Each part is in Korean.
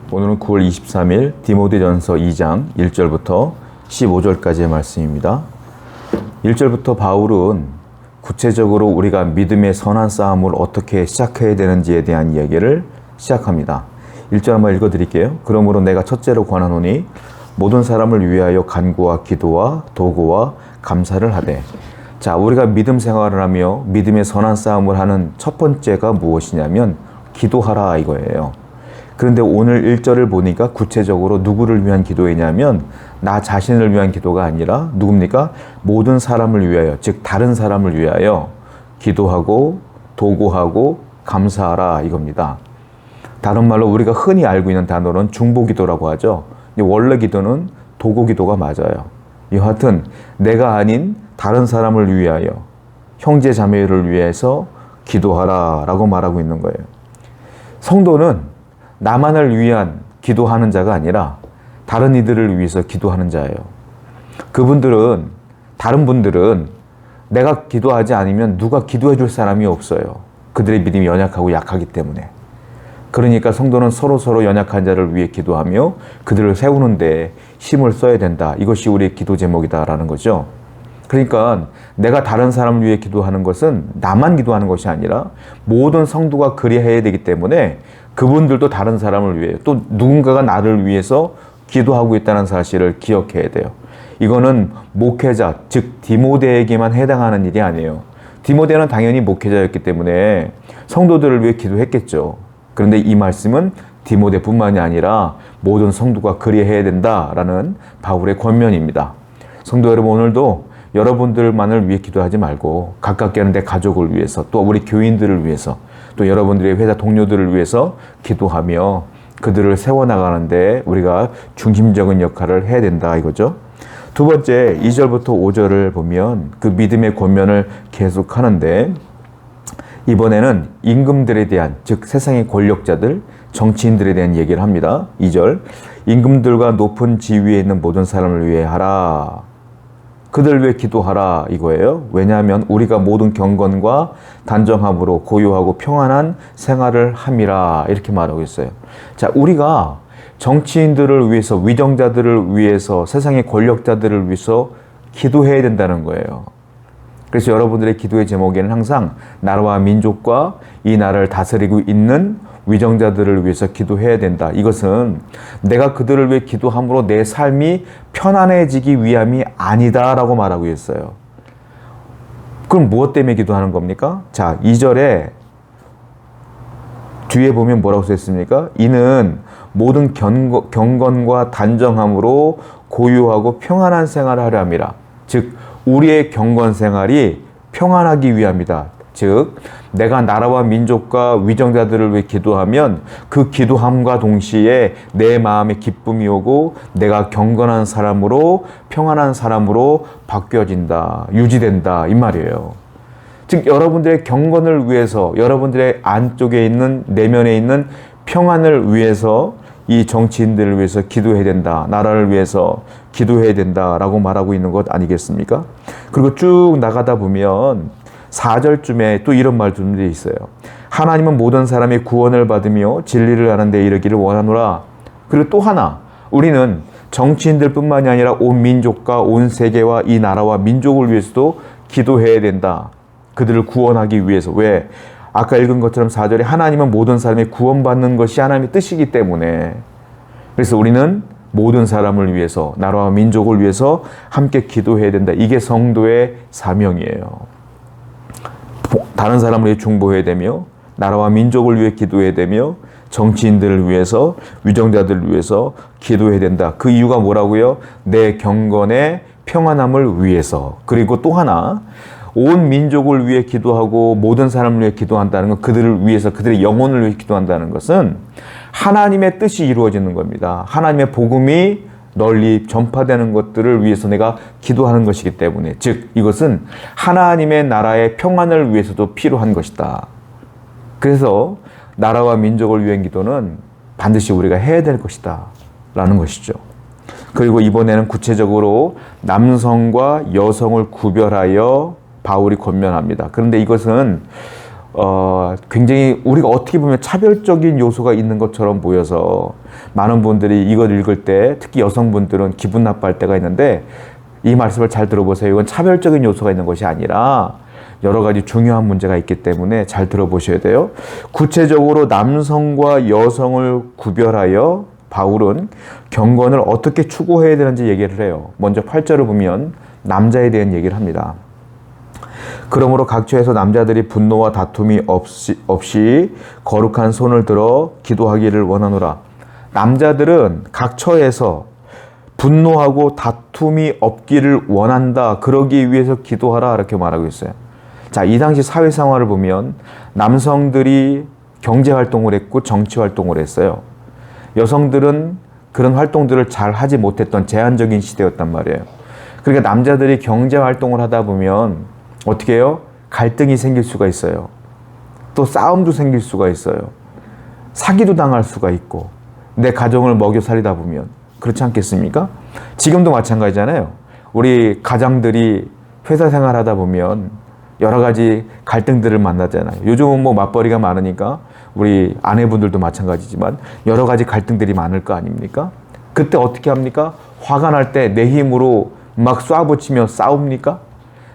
오늘은 9월 23일 디모데전서 2장 1절부터 15절까지의 말씀입니다. 1절부터 바울은 구체적으로 우리가 믿음의 선한 싸움을 어떻게 시작해야 되는지에 대한 이야기를 시작합니다. 1절 한번 읽어드릴게요. 그러므로 내가 첫째로 권하노니 모든 사람을 위하여 간구와 기도와 도구와 감사를 하되. 자, 우리가 믿음 생활을 하며 믿음의 선한 싸움을 하는 첫 번째가 무엇이냐면 기도하라 이거예요. 그런데 오늘 1절을 보니까 구체적으로 누구를 위한 기도이냐면 나 자신을 위한 기도가 아니라 누굽니까? 모든 사람을 위하여, 즉 다른 사람을 위하여 기도하고 도구하고 감사하라 이겁니다. 다른 말로 우리가 흔히 알고 있는 단어는 중보기도라고 하죠. 원래 기도는 도구기도가 맞아요. 여하튼 내가 아닌 다른 사람을 위하여, 형제 자매를 위해서 기도하라 라고 말하고 있는 거예요. 성도는 나만을 위한 기도하는 자가 아니라 다른 이들을 위해서 기도하는 자예요. 다른 분들은 내가 기도하지 않으면 누가 기도해 줄 사람이 없어요. 그들의 믿음이 연약하고 약하기 때문에. 그러니까 성도는 서로 연약한 자를 위해 기도하며 그들을 세우는데 힘을 써야 된다. 이것이 우리의 기도 제목이다라는 거죠. 그러니까 내가 다른 사람을 위해 기도하는 것은 나만 기도하는 것이 아니라 모든 성도가 그리해야 되기 때문에 그분들도 다른 사람을 위해 또 누군가가 나를 위해서 기도하고 있다는 사실을 기억해야 돼요. 이거는 목회자, 즉 디모데에게만 해당하는 일이 아니에요. 디모데는 당연히 목회자였기 때문에 성도들을 위해 기도했겠죠. 그런데 이 말씀은 디모데뿐만이 아니라 모든 성도가 그리해야 된다라는 바울의 권면입니다. 성도 여러분, 오늘도 여러분들만을 위해 기도하지 말고 가깝게 하는 내 가족을 위해서, 또 우리 교인들을 위해서, 또 여러분들의 회사 동료들을 위해서 기도하며 그들을 세워나가는데 우리가 중심적인 역할을 해야 된다 이거죠. 두 번째, 2절부터 5절을 보면 그 믿음의 권면을 계속하는데 이번에는 임금들에 대한, 즉 세상의 권력자들, 정치인들에 대한 얘기를 합니다. 2절, 임금들과 높은 지위에 있는 모든 사람을 위해 하라. 그들 위해 기도하라 이거예요. 왜냐하면 우리가 모든 경건과 단정함으로 고요하고 평안한 생활을 함이라 이렇게 말하고 있어요. 자, 우리가 정치인들을 위해서, 위정자들을 위해서, 세상의 권력자들을 위해서 기도해야 된다는 거예요. 그래서 여러분들의 기도의 제목에는 항상 나라와 민족과 이 나라를 다스리고 있는 위정자들을 위해서 기도해야 된다. 이것은 내가 그들을 위해 기도함으로 내 삶이 편안해지기 위함이 아니다라고 말하고 있어요. 그럼 무엇 때문에 기도하는 겁니까? 자, 2절에 뒤에 보면 뭐라고 써있습니까? 이는 모든 경건과 단정함으로 고요하고 평안한 생활을 하려 함이라. 즉 우리의 경건 생활이 평안하기 위함이다. 즉 내가 나라와 민족과 위정자들을 위해 기도하면 그 기도함과 동시에 내 마음에 기쁨이 오고 내가 경건한 사람으로, 평안한 사람으로 바뀌어진다, 유지된다 이 말이에요. 즉 여러분들의 경건을 위해서, 여러분들의 안쪽에 있는, 내면에 있는 평안을 위해서 이 정치인들을 위해서 기도해야 된다, 나라를 위해서 기도해야 된다라고 말하고 있는 것 아니겠습니까? 그리고 쭉 나가다 보면 4절쯤에 또 이런 말씀들이 있어요. 하나님은 모든 사람이 구원을 받으며 진리를 아는 데 이르기를 원하노라. 그리고 또 하나, 우리는 정치인들뿐만이 아니라 온 민족과 온 세계와 이 나라와 민족을 위해서도 기도해야 된다. 그들을 구원하기 위해서. 왜? 아까 읽은 것처럼 4절에 하나님은 모든 사람이 구원받는 것이 하나님의 뜻이기 때문에, 그래서 우리는 모든 사람을 위해서, 나라와 민족을 위해서 함께 기도해야 된다. 이게 성도의 사명이에요. 다른 사람을 위해 중보해야 되며, 나라와 민족을 위해 기도해야 되며, 정치인들을 위해서, 위정자들을 위해서 기도해야 된다. 그 이유가 뭐라고요? 내 경건의 평안함을 위해서. 그리고 또 하나, 온 민족을 위해 기도하고 모든 사람을 위해 기도한다는 것, 그들을 위해서, 그들의 영혼을 위해 기도한다는 것은 하나님의 뜻이 이루어지는 겁니다. 하나님의 복음이 널리 전파되는 것들을 위해서 내가 기도하는 것이기 때문에, 즉 이것은 하나님의 나라의 평안을 위해서도 필요한 것이다. 그래서 나라와 민족을 위한 기도는 반드시 우리가 해야 될 것이다 라는 것이죠. 그리고 이번에는 구체적으로 남성과 여성을 구별하여 바울이 권면합니다. 그런데 이것은 굉장히 우리가 어떻게 보면 차별적인 요소가 있는 것처럼 보여서 많은 분들이 이걸 읽을 때 특히 여성분들은 기분 나빠할 때가 있는데 이 말씀을 잘 들어보세요. 이건 차별적인 요소가 있는 것이 아니라 여러 가지 중요한 문제가 있기 때문에 잘 들어보셔야 돼요. 구체적으로 남성과 여성을 구별하여 바울은 경건을 어떻게 추구해야 되는지 얘기를 해요. 먼저 8절을 보면 남자에 대한 얘기를 합니다. 그러므로 각 처에서 남자들이 분노와 다툼이 없이 거룩한 손을 들어 기도하기를 원하노라. 남자들은 각 처에서 분노하고 다툼이 없기를 원한다. 그러기 위해서 기도하라. 이렇게 말하고 있어요. 자, 이 당시 사회 상황을 보면 남성들이 경제 활동을 했고 정치 활동을 했어요. 여성들은 그런 활동들을 잘 하지 못했던 제한적인 시대였단 말이에요. 그러니까 남자들이 경제 활동을 하다 보면 어떻게 해요? 갈등이 생길 수가 있어요. 또 싸움도 생길 수가 있어요. 사기도 당할 수가 있고 내 가정을 먹여 살리다 보면 그렇지 않겠습니까? 지금도 마찬가지잖아요. 우리 가장들이 회사 생활하다 보면 여러 가지 갈등들을 만나잖아요. 요즘은 뭐 맞벌이가 많으니까 우리 아내분들도 마찬가지지만 여러 가지 갈등들이 많을 거 아닙니까? 그때 어떻게 합니까? 화가 날 때 내 힘으로 막 쏴붙이며 싸웁니까?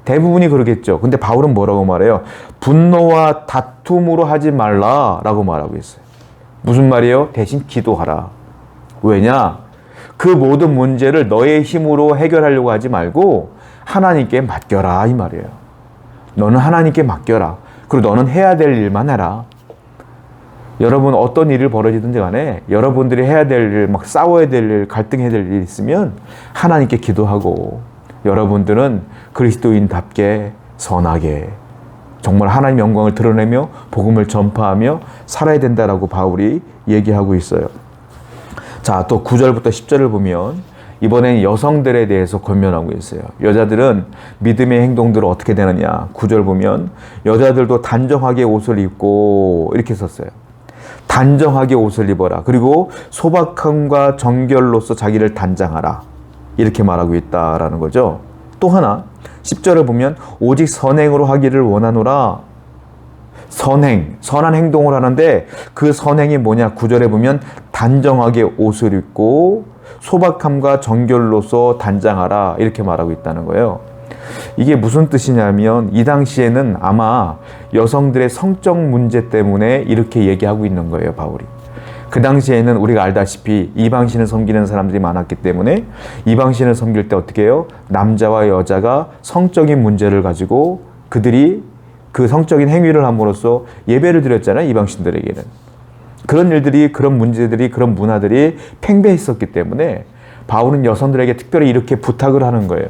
대부분이 그러겠죠. 근데 바울은 뭐라고 말해요? 분노와 다툼으로 하지 말라라고 말하고 있어요. 무슨 말이에요? 대신 기도하라. 왜냐? 그 모든 문제를 너의 힘으로 해결하려고 하지 말고 하나님께 맡겨라 이 말이에요. 너는 하나님께 맡겨라. 그리고 너는 해야 될 일만 해라. 여러분 어떤 일이 벌어지든지 간에 여러분들이 해야 될 일, 막 싸워야 될 일, 갈등해야 될 일 있으면 하나님께 기도하고 여러분들은 그리스도인답게 선하게 정말 하나님 영광을 드러내며 복음을 전파하며 살아야 된다라고 바울이 얘기하고 있어요. 자, 또 9절부터 10절을 보면 이번엔 여성들에 대해서 권면하고 있어요. 여자들은 믿음의 행동들은 어떻게 되느냐. 9절 보면 여자들도 단정하게 옷을 입고 이렇게 썼어요. 단정하게 옷을 입어라. 그리고 소박함과 정결로서 자기를 단장하라. 이렇게 말하고 있다라는 거죠. 또 하나 10절을 보면 오직 선행으로 하기를 원하노라. 선행, 선한 행동을 하는데 그 선행이 뭐냐? 9절에 보면 단정하게 옷을 입고 소박함과 정결로서 단장하라 이렇게 말하고 있다는 거예요. 이게 무슨 뜻이냐면 이 당시에는 아마 여성들의 성적 문제 때문에 이렇게 얘기하고 있는 거예요, 바울이. 그 당시에는 우리가 알다시피 이방신을 섬기는 사람들이 많았기 때문에 이방신을 섬길 때 어떻게 해요? 남자와 여자가 성적인 문제를 가지고 그들이 그 성적인 행위를 함으로써 예배를 드렸잖아요, 이방신들에게는. 그런 일들이, 그런 문제들이, 그런 문화들이 팽배했었기 때문에 바울은 여성들에게 특별히 이렇게 부탁을 하는 거예요.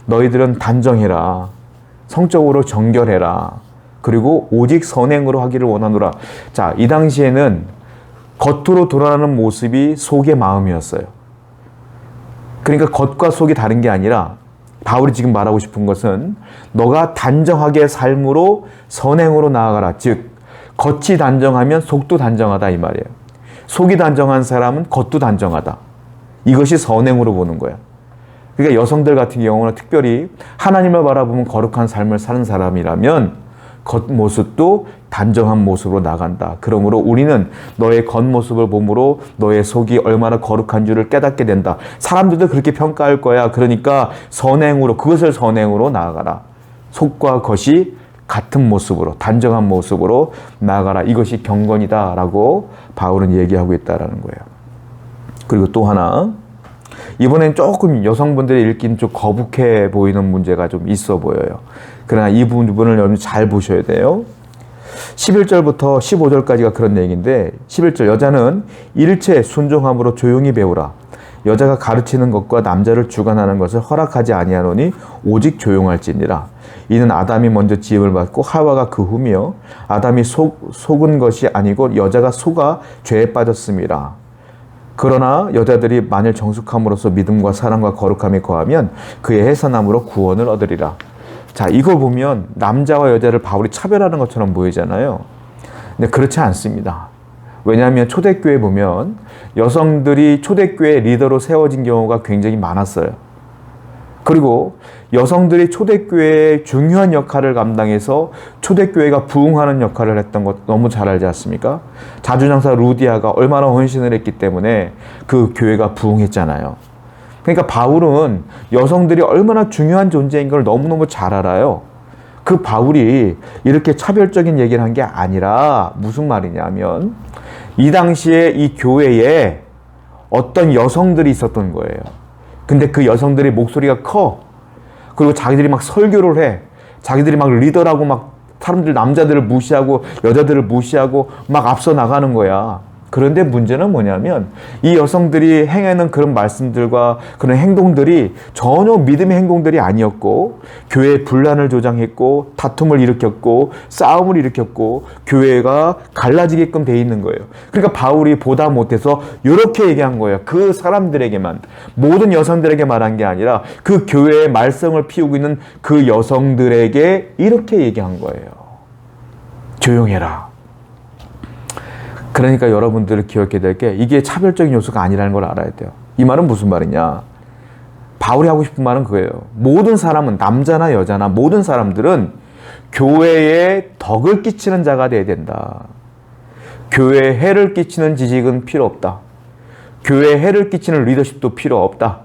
너희들은 단정해라. 성적으로 정결해라. 그리고 오직 선행으로 하기를 원하노라. 자, 이 당시에는 겉으로 드러나는 모습이 속의 마음이었어요. 그러니까 겉과 속이 다른 게 아니라 바울이 지금 말하고 싶은 것은 너가 단정하게 삶으로 선행으로 나아가라. 즉 겉이 단정하면 속도 단정하다 이 말이에요. 속이 단정한 사람은 겉도 단정하다. 이것이 선행으로 보는 거야. 그러니까 여성들 같은 경우는 특별히 하나님을 바라보면 거룩한 삶을 사는 사람이라면 겉모습도 단정한 모습으로 나간다. 그러므로 우리는 너의 겉모습을 보므로 너의 속이 얼마나 거룩한 줄을 깨닫게 된다. 사람들도 그렇게 평가할 거야. 그러니까 선행으로, 그것을 선행으로 나아가라. 속과 겉이 같은 모습으로, 단정한 모습으로 나아가라. 이것이 경건이다라고 바울은 얘기하고 있다라는 거예요. 그리고 또 하나, 이번엔 조금 여성분들이 읽기는 좀 거북해 보이는 문제가 좀 있어 보여요. 그러나 이 부분을 여러분 잘 보셔야 돼요. 11절부터 15절까지가 그런 얘기인데 11절 여자는 일체 순종함으로 조용히 배우라. 여자가 가르치는 것과 남자를 주관하는 것을 허락하지 아니하노니 오직 조용할지니라. 이는 아담이 먼저 지음을 받고 하와가 그 후며 아담이 속은 것이 아니고 여자가 속아 죄에 빠졌음이라. 그러나 여자들이 만일 정숙함으로써 믿음과 사랑과 거룩함이 거하면 그의 해산함으로 구원을 얻으리라. 자, 이걸 보면 남자와 여자를 바울이 차별하는 것처럼 보이잖아요. 근데 그렇지 않습니다. 왜냐하면 초대교회 보면 여성들이 초대교회 리더로 세워진 경우가 굉장히 많았어요. 그리고 여성들이 초대교회의 중요한 역할을 감당해서 초대교회가 부흥하는 역할을 했던 것 너무 잘 알지 않습니까? 자주장사 루디아가 얼마나 헌신을 했기 때문에 그 교회가 부흥했잖아요. 그러니까 바울은 여성들이 얼마나 중요한 존재인 걸 너무너무 잘 알아요. 그 바울이 이렇게 차별적인 얘기를 한 게 아니라 무슨 말이냐면 이 당시에 이 교회에 어떤 여성들이 있었던 거예요. 근데 그 여성들의 목소리가 커. 그리고 자기들이 막 설교를 해. 자기들이 막 리더라고 막 사람들, 남자들을 무시하고 여자들을 무시하고 막 앞서 나가는 거야. 그런데 문제는 뭐냐면 이 여성들이 행하는 그런 말씀들과 그런 행동들이 전혀 믿음의 행동들이 아니었고 교회의 분란을 조장했고 다툼을 일으켰고 싸움을 일으켰고 교회가 갈라지게끔 돼 있는 거예요. 그러니까 바울이 보다 못해서 이렇게 얘기한 거예요. 그 사람들에게만, 모든 여성들에게 말한 게 아니라 그 교회의 말썽을 피우고 있는 그 여성들에게 이렇게 얘기한 거예요. 조용해라. 그러니까 여러분들을 기억해야 될 게 이게 차별적인 요소가 아니라는 걸 알아야 돼요. 이 말은 무슨 말이냐? 바울이 하고 싶은 말은 그거예요. 모든 사람은, 남자나 여자나 모든 사람들은 교회에 덕을 끼치는 자가 돼야 된다. 교회에 해를 끼치는 지식은 필요 없다. 교회에 해를 끼치는 리더십도 필요 없다.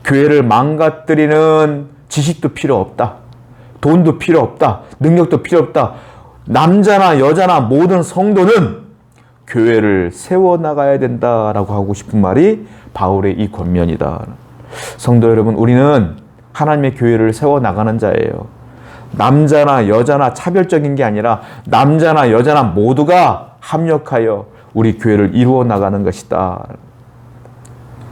교회를 망가뜨리는 지식도 필요 없다. 돈도 필요 없다. 능력도 필요 없다. 남자나 여자나 모든 성도는 교회를 세워나가야 된다라고 하고 싶은 말이 바울의 이 권면이다. 성도 여러분, 우리는 하나님의 교회를 세워나가는 자예요. 남자나 여자나 차별적인 게 아니라 남자나 여자나 모두가 합력하여 우리 교회를 이루어 나가는 것이다.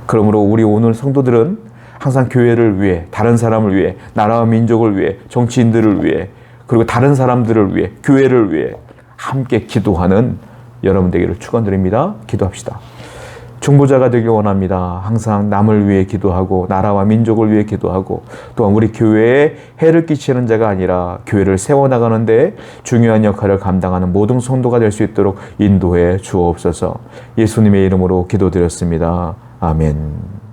그러므로 우리 오늘 성도들은 항상 교회를 위해, 다른 사람을 위해, 나라와 민족을 위해, 정치인들을 위해, 그리고 다른 사람들을 위해, 교회를 위해 함께 기도하는 여러분 되기를 축원드립니다. 기도합시다. 중보자가 되길 원합니다. 항상 남을 위해 기도하고 나라와 민족을 위해 기도하고 또한 우리 교회에 해를 끼치는 자가 아니라 교회를 세워나가는 데 중요한 역할을 감당하는 모든 성도가 될 수 있도록 인도해 주옵소서. 예수님의 이름으로 기도드렸습니다. 아멘.